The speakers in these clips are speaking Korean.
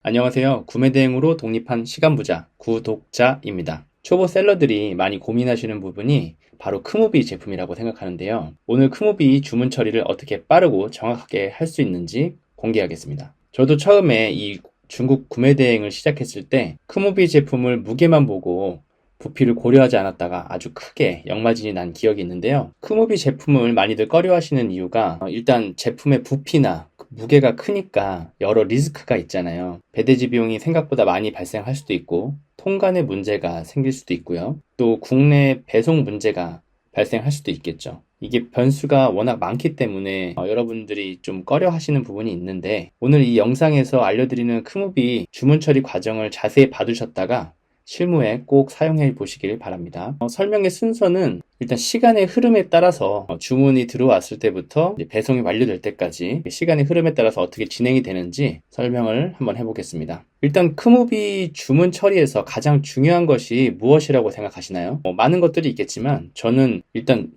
안녕하세요. 구매대행으로 독립한 시간부자 구독자입니다. 초보 셀러들이 많이 고민하시는 부분이 바로 크무비 제품이라고 생각하는데요. 오늘 크무비 주문 처리를 어떻게 빠르고 정확하게 할 수 있는지 공개하겠습니다. 저도 처음에 이 중국 구매대행을 시작했을 때 크무비 제품을 무게만 보고 부피를 고려하지 않았다가 아주 크게 역마진이 난 기억이 있는데요. 크무비 제품을 많이들 꺼려하시는 이유가 일단 제품의 부피나 무게가 크니까 여러 리스크가 있잖아요. 배대지 비용이 생각보다 많이 발생할 수도 있고 통관의 문제가 생길 수도 있고요. 또 국내 배송 문제가 발생할 수도 있겠죠. 이게 변수가 워낙 많기 때문에 여러분들이 좀 꺼려 하시는 부분이 있는데 오늘 이 영상에서 알려드리는 크무비 주문 처리 과정을 자세히 봐두셨다가 실무에 꼭 사용해 보시길 바랍니다. 설명의 순서는 일단 시간의 흐름에 따라서 주문이 들어왔을 때부터 배송이 완료될 때까지 시간의 흐름에 따라서 어떻게 진행이 되는지 설명을 한번 해보겠습니다. 일단 크무비 주문 처리에서 가장 중요한 것이 무엇이라고 생각하시나요? 많은 것들이 있겠지만 저는 일단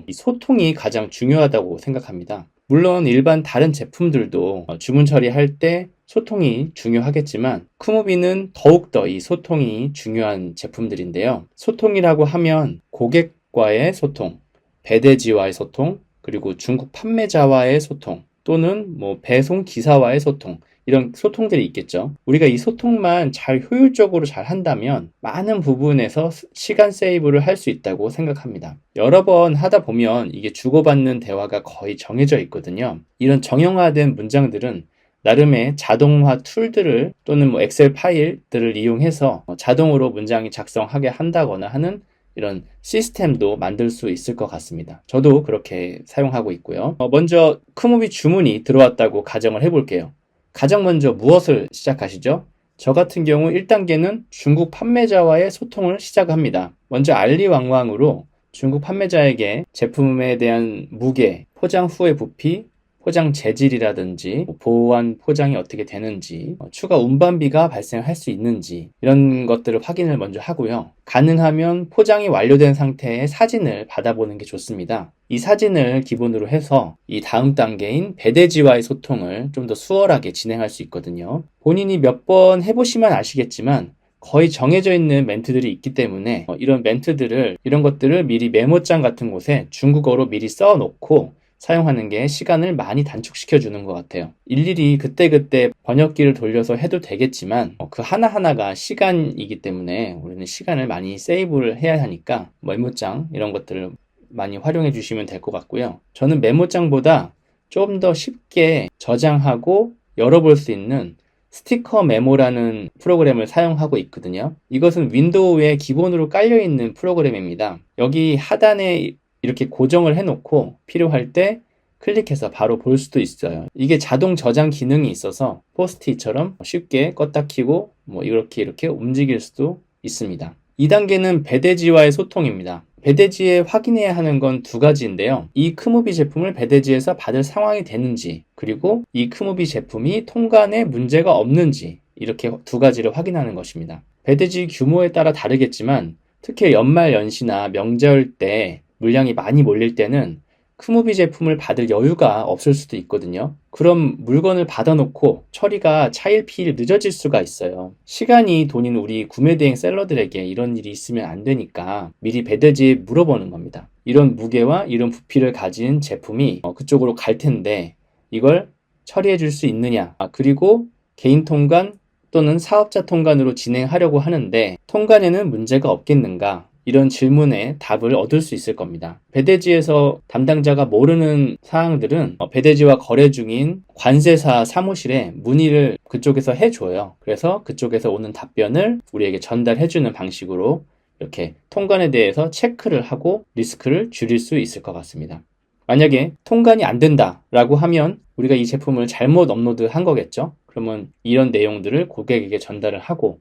이 소통이 가장 중요하다고 생각합니다. 물론 일반 다른 제품들도 주문 처리할 때 소통이 중요하겠지만 크무비는 더욱더 이 소통이 중요한 제품들인데요. 소통이라고 하면 고객과의 소통, 배대지와의 소통, 그리고 중국 판매자와의 소통, 또는 배송 기사와의 소통, 이런 소통들이 있겠죠. 우리가 이 소통만 잘 효율적으로 잘 한다면 많은 부분에서 시간 세이브를 할 수 있다고 생각합니다. 여러 번 하다 보면 이게 주고받는 대화가 거의 정해져 있거든요. 이런 정형화된 문장들은 나름의 자동화 툴들을 또는 엑셀 파일들을 이용해서 자동으로 문장이 작성하게 한다거나 하는 이런 시스템도 만들 수 있을 것 같습니다. 저도 그렇게 사용하고 있고요. 먼저 크무비 주문이 들어왔다고 가정을 해볼게요. 가장 먼저 무엇을 시작하시죠? 저 같은 경우 1단계는 중국 판매자와의 소통을 시작합니다. 먼저 알리왕왕으로 중국 판매자에게 제품에 대한 무게, 포장 후의 부피, 포장 재질이라든지 보호한 포장이 어떻게 되는지, 추가 운반비가 발생할 수 있는지 이런 것들을 확인을 먼저 하고요. 가능하면 포장이 완료된 상태의 사진을 받아보는 게 좋습니다. 이 사진을 기본으로 해서 이 다음 단계인 배대지와의 소통을 좀 더 수월하게 진행할 수 있거든요. 본인이 몇 번 해보시면 아시겠지만 거의 정해져 있는 멘트들이 있기 때문에 이런 것들을 미리 메모장 같은 곳에 중국어로 미리 써놓고 사용하는 게 시간을 많이 단축시켜 주는 것 같아요. 일일이 그때그때 번역기를 돌려서 해도 되겠지만 그 하나하나가 시간이기 때문에 우리는 시간을 많이 세이브를 해야 하니까 메모장 이런 것들을 많이 활용해 주시면 될 것 같고요. 저는 메모장보다 좀 더 쉽게 저장하고 열어볼 수 있는 스티커 메모라는 프로그램을 사용하고 있거든요. 이것은 윈도우에 기본으로 깔려있는 프로그램입니다. 여기 하단에 이렇게 고정을 해놓고 필요할 때 클릭해서 바로 볼 수도 있어요. 이게 자동 저장 기능이 있어서 포스트잇처럼 쉽게 껐다 켜고 이렇게 움직일 수도 있습니다. 2단계는 배대지와의 소통입니다. 배대지에 확인해야 하는 건 두 가지인데요. 이 크무비 제품을 배대지에서 받을 상황이 되는지, 그리고 이 크무비 제품이 통관에 문제가 없는지, 이렇게 두 가지를 확인하는 것입니다. 배대지 규모에 따라 다르겠지만 특히 연말 연시나 명절 때 물량이 많이 몰릴 때는 크무비 제품을 받을 여유가 없을 수도 있거든요. 그럼 물건을 받아놓고 처리가 차일피일 늦어질 수가 있어요. 시간이 돈인 우리 구매대행 셀러들에게 이런 일이 있으면 안 되니까 미리 배대지에 물어보는 겁니다. 이런 무게와 이런 부피를 가진 제품이 그쪽으로 갈 텐데 이걸 처리해 줄 수 있느냐, 그리고 개인 통관 또는 사업자 통관으로 진행하려고 하는데 통관에는 문제가 없겠는가, 이런 질문에 답을 얻을 수 있을 겁니다. 배대지에서 담당자가 모르는 사항들은 배대지와 거래 중인 관세사 사무실에 문의를 그쪽에서 해줘요. 그래서 그쪽에서 오는 답변을 우리에게 전달해주는 방식으로 이렇게 통관에 대해서 체크를 하고 리스크를 줄일 수 있을 것 같습니다. 만약에 통관이 안 된다라고 하면 우리가 이 제품을 잘못 업로드한 거겠죠? 그러면 이런 내용들을 고객에게 전달을 하고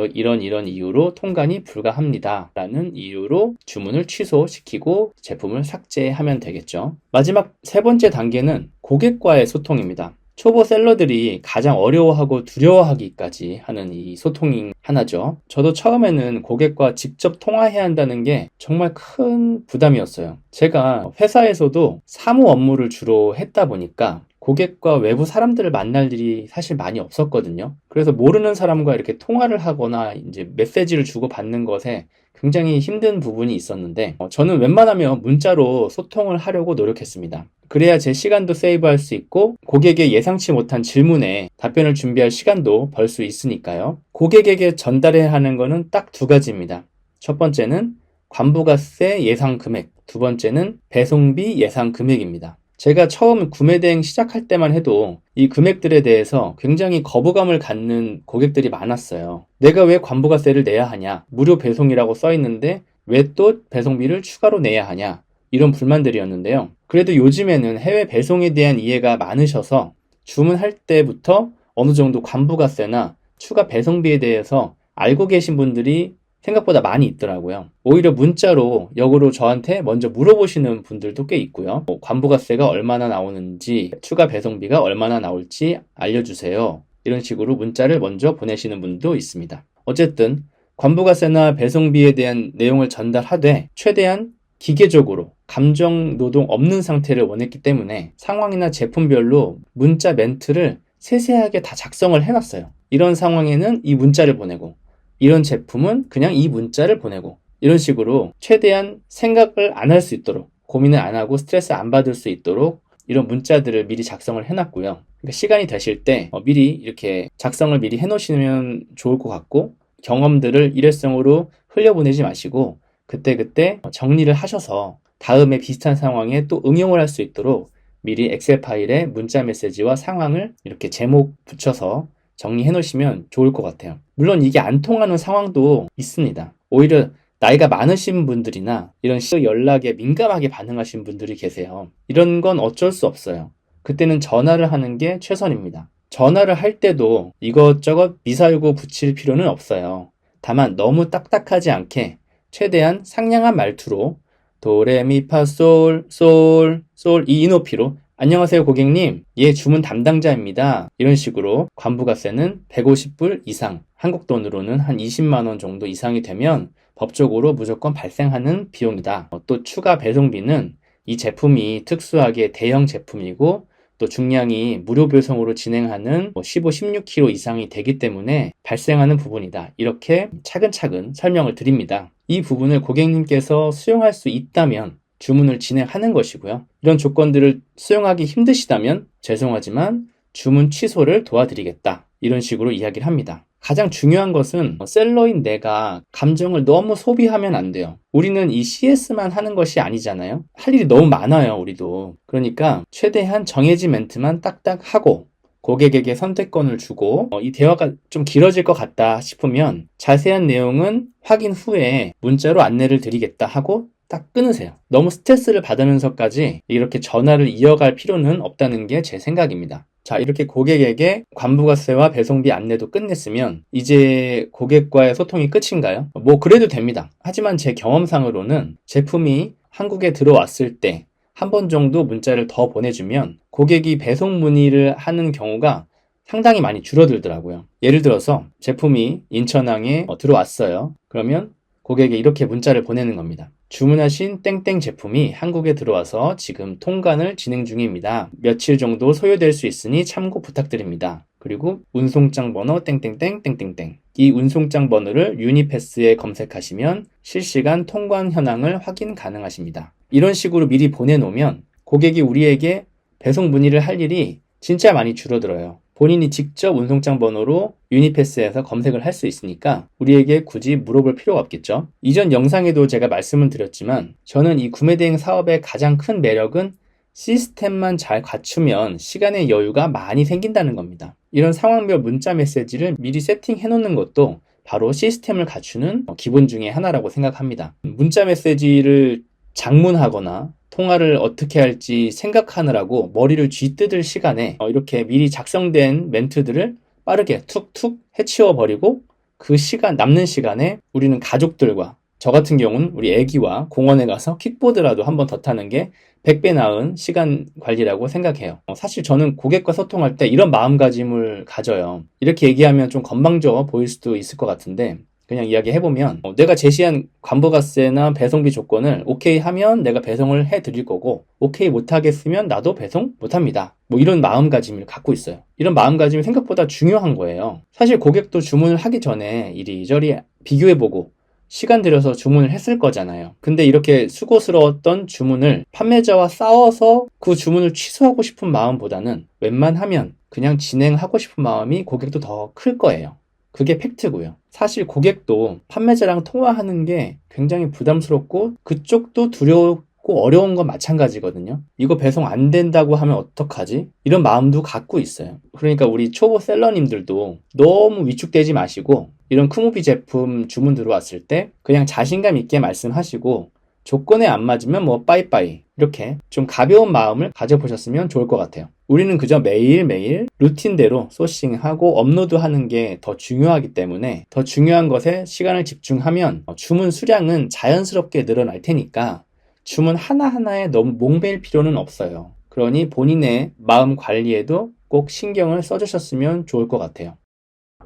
이런 이유로 통관이 불가합니다 라는 이유로 주문을 취소시키고 제품을 삭제하면 되겠죠. 마지막 세 번째 단계는 고객과의 소통입니다. 초보 셀러들이 가장 어려워하고 두려워하기까지 하는 이 소통이 하나죠. 저도 처음에는 고객과 직접 통화해야 한다는 게 정말 큰 부담이었어요. 제가 회사에서도 사무 업무를 주로 했다 보니까 고객과 외부 사람들을 만날 일이 사실 많이 없었거든요. 그래서 모르는 사람과 이렇게 통화를 하거나 이제 메시지를 주고받는 것에 굉장히 힘든 부분이 있었는데 저는 웬만하면 문자로 소통을 하려고 노력했습니다. 그래야 제 시간도 세이브할 수 있고 고객의 예상치 못한 질문에 답변을 준비할 시간도 벌 수 있으니까요. 고객에게 전달해야 하는 거는 딱 두 가지입니다. 첫 번째는 관부가세 예상 금액, 두 번째는 배송비 예상 금액입니다. 제가 처음 구매 대행 시작할 때만 해도 이 금액들에 대해서 굉장히 거부감을 갖는 고객들이 많았어요. 내가 왜 관부가세를 내야 하냐? 무료 배송이라고 써 있는데 왜 또 배송비를 추가로 내야 하냐? 이런 불만들이었는데요. 그래도 요즘에는 해외 배송에 대한 이해가 많으셔서 주문할 때부터 어느 정도 관부가세나 추가 배송비에 대해서 알고 계신 분들이 생각보다 많이 있더라고요. 오히려 문자로 역으로 저한테 먼저 물어보시는 분들도 꽤 있고요. 관부가세가 얼마나 나오는지, 추가 배송비가 얼마나 나올지 알려주세요. 이런 식으로 문자를 먼저 보내시는 분도 있습니다. 어쨌든 관부가세나 배송비에 대한 내용을 전달하되 최대한 기계적으로 감정 노동 없는 상태를 원했기 때문에 상황이나 제품별로 문자 멘트를 세세하게 다 작성을 해놨어요. 이런 상황에는 이 문자를 보내고 이런 제품은 그냥 이 문자를 보내고 이런 식으로 최대한 생각을 안 할 수 있도록 고민을 안 하고 스트레스 안 받을 수 있도록 이런 문자들을 미리 작성을 해놨고요. 그러니까 시간이 되실 때 미리 이렇게 작성을 미리 해놓으시면 좋을 것 같고 경험들을 일회성으로 흘려보내지 마시고 그때그때 정리를 하셔서 다음에 비슷한 상황에 또 응용을 할 수 있도록 미리 엑셀 파일에 문자 메시지와 상황을 이렇게 제목 붙여서 정리해 놓으시면 좋을 것 같아요. 물론 이게 안 통하는 상황도 있습니다. 오히려 나이가 많으신 분들이나 이런 연락에 민감하게 반응하신 분들이 계세요. 이런 건 어쩔 수 없어요. 그때는 전화를 하는 게 최선입니다. 전화를 할 때도 이것저것 미살고 붙일 필요는 없어요. 다만 너무 딱딱하지 않게 최대한 상냥한 말투로 도레미파솔 솔 이 높이로 안녕하세요 고객님, 예 주문 담당자입니다. 이런 식으로 관부가세는 150불 이상, 한국 돈으로는 한 20만원 정도 이상이 되면 법적으로 무조건 발생하는 비용이다. 또 추가 배송비는 이 제품이 특수하게 대형 제품이고 또 중량이 무료 배송으로 진행하는 15, 16kg 이상이 되기 때문에 발생하는 부분이다. 이렇게 차근차근 설명을 드립니다. 이 부분을 고객님께서 수용할 수 있다면 주문을 진행하는 것이고요. 이런 조건들을 수용하기 힘드시다면 죄송하지만 주문 취소를 도와드리겠다. 이런 식으로 이야기를 합니다. 가장 중요한 것은 셀러인 내가 감정을 너무 소비하면 안 돼요. 우리는 이 CS만 하는 것이 아니잖아요. 할 일이 너무 많아요, 우리도. 그러니까 최대한 정해진 멘트만 딱딱 하고 고객에게 선택권을 주고 이 대화가 좀 길어질 것 같다 싶으면 자세한 내용은 확인 후에 문자로 안내를 드리겠다 하고 딱 끊으세요. 너무 스트레스를 받으면서까지 이렇게 전화를 이어갈 필요는 없다는 게 제 생각입니다. 자, 이렇게 고객에게 관부가세와 배송비 안내도 끝냈으면 이제 고객과의 소통이 끝인가요? 뭐 그래도 됩니다. 하지만 제 경험상으로는 제품이 한국에 들어왔을 때 한 번 정도 문자를 더 보내주면 고객이 배송 문의를 하는 경우가 상당히 많이 줄어들더라고요. 예를 들어서 제품이 인천항에 들어왔어요. 그러면 고객에게 이렇게 문자를 보내는 겁니다. 주문하신 땡땡 제품이 한국에 들어와서 지금 통관을 진행 중입니다. 며칠 정도 소요될 수 있으니 참고 부탁드립니다. 그리고 운송장 번호 땡땡땡 땡땡땡. 이 운송장 번호를 유니패스에 검색하시면 실시간 통관 현황을 확인 가능하십니다. 이런 식으로 미리 보내놓으면 고객이 우리에게 배송 문의를 할 일이 진짜 많이 줄어들어요. 본인이 직접 운송장 번호로 유니패스에서 검색을 할 수 있으니까 우리에게 굳이 물어볼 필요가 없겠죠. 이전 영상에도 제가 말씀을 드렸지만 저는 이 구매대행 사업의 가장 큰 매력은 시스템만 잘 갖추면 시간의 여유가 많이 생긴다는 겁니다. 이런 상황별 문자 메시지를 미리 세팅해 놓는 것도 바로 시스템을 갖추는 기본 중에 하나라고 생각합니다. 문자 메시지를 장문하거나 통화를 어떻게 할지 생각하느라고 머리를 쥐뜯을 시간에 이렇게 미리 작성된 멘트들을 빠르게 툭툭 해치워버리고 그 시간, 남는 시간에 우리는 가족들과 저 같은 경우는 우리 애기와 공원에 가서 킥보드라도 한 번 더 타는 게 100배 나은 시간 관리라고 생각해요. 사실 저는 고객과 소통할 때 이런 마음가짐을 가져요. 이렇게 얘기하면 좀 건방져 보일 수도 있을 것 같은데 그냥 이야기해보면 내가 제시한 관부가세나 배송비 조건을 오케이 하면 내가 배송을 해드릴 거고 오케이 못하겠으면 나도 배송 못합니다. 뭐 이런 마음가짐을 갖고 있어요. 이런 마음가짐이 생각보다 중요한 거예요. 사실 고객도 주문을 하기 전에 이리저리 비교해보고 시간 들여서 주문을 했을 거잖아요. 근데 이렇게 수고스러웠던 주문을 판매자와 싸워서 그 주문을 취소하고 싶은 마음보다는 웬만하면 그냥 진행하고 싶은 마음이 고객도 더 클 거예요. 그게 팩트고요. 사실 고객도 판매자랑 통화하는 게 굉장히 부담스럽고 그쪽도 두렵고 어려운 건 마찬가지거든요. 이거 배송 안 된다고 하면 어떡하지? 이런 마음도 갖고 있어요. 그러니까 우리 초보 셀러님들도 너무 위축되지 마시고 이런 크무비 제품 주문 들어왔을 때 그냥 자신감 있게 말씀하시고 조건에 안 맞으면 뭐 빠이빠이 이렇게 좀 가벼운 마음을 가져보셨으면 좋을 것 같아요. 우리는 그저 매일매일 루틴대로 소싱하고 업로드하는 게 더 중요하기 때문에 더 중요한 것에 시간을 집중하면 주문 수량은 자연스럽게 늘어날 테니까 주문 하나하나에 너무 목매일 필요는 없어요. 그러니 본인의 마음 관리에도 꼭 신경을 써주셨으면 좋을 것 같아요.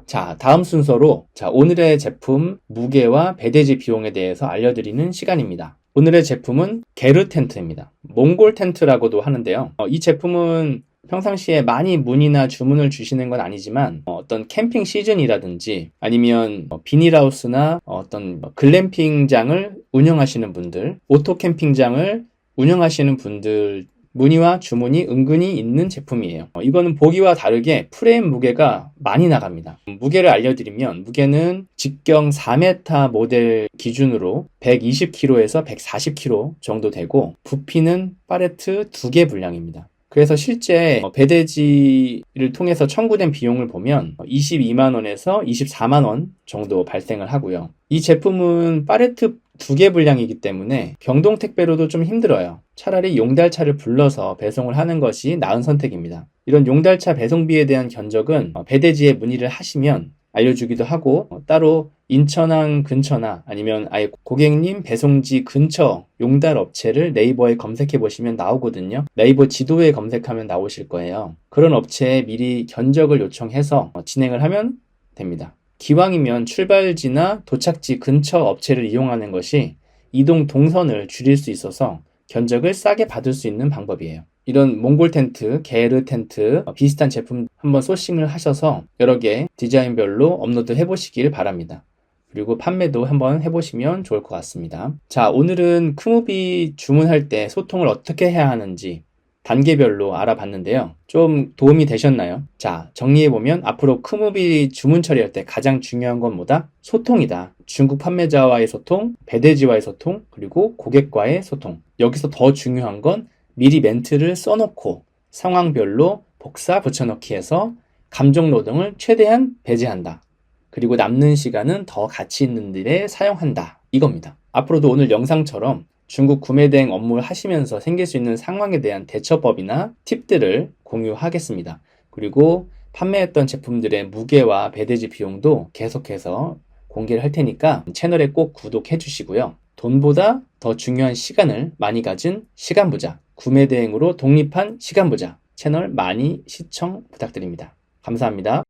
자, 다음 순서로 오늘의 제품 무게와 배대지 비용에 대해서 알려드리는 시간입니다. 오늘의 제품은 게르 텐트입니다. 몽골 텐트라고도 하는데요. 이 제품은 평상시에 많이 문의나 주문을 주시는 건 아니지만 어떤 캠핑 시즌이라든지 아니면 비닐하우스나 어떤 글램핑장을 운영하시는 분들, 오토 캠핑장을 운영하시는 분들 문의와 주문이 은근히 있는 제품이에요. 이거는 보기와 다르게 프레임 무게가 많이 나갑니다. 무게를 알려드리면 무게는 직경 4m 모델 기준으로 120kg에서 140kg 정도 되고 부피는 팔레트 2개 분량입니다. 그래서 실제 배대지를 통해서 청구된 비용을 보면 22만원에서 24만원 정도 발생을 하고요. 이 제품은 팔레트 2개 분량이기 때문에 병동 택배로도 좀 힘들어요. 차라리 용달차를 불러서 배송을 하는 것이 나은 선택입니다. 이런 용달차 배송비에 대한 견적은 배대지에 문의를 하시면 알려주기도 하고 따로 인천항 근처나 아니면 아예 고객님 배송지 근처 용달 업체를 네이버에 검색해 보시면 나오거든요. 네이버 지도에 검색하면 나오실 거예요. 그런 업체에 미리 견적을 요청해서 진행을 하면 됩니다. 기왕이면 출발지나 도착지 근처 업체를 이용하는 것이 이동 동선을 줄일 수 있어서 견적을 싸게 받을 수 있는 방법이에요. 이런 몽골 텐트, 게르 텐트 비슷한 제품 한번 소싱을 하셔서 여러 개 디자인별로 업로드 해보시길 바랍니다. 그리고 판매도 한번 해보시면 좋을 것 같습니다. 자, 오늘은 크무비 주문할 때 소통을 어떻게 해야 하는지 단계별로 알아봤는데요. 좀 도움이 되셨나요? 자, 정리해보면 앞으로 크무비 주문 처리할 때 가장 중요한 건 뭐다? 소통이다. 중국 판매자와의 소통, 배대지와의 소통, 그리고 고객과의 소통. 여기서 더 중요한 건 미리 멘트를 써놓고 상황별로 복사 붙여넣기 해서 감정 노동을 최대한 배제한다. 그리고 남는 시간은 더 가치 있는 일에 사용한다. 이겁니다. 앞으로도 오늘 영상처럼 중국 구매 대행 업무를 하시면서 생길 수 있는 상황에 대한 대처법이나 팁들을 공유하겠습니다. 그리고 판매했던 제품들의 무게와 배대지 비용도 계속해서 공개를 할 테니까 채널에 꼭 구독해 주시고요. 돈보다 더 중요한 시간을 많이 가진 시간부자, 구매 대행으로 독립한 시간부자 채널 많이 시청 부탁드립니다. 감사합니다.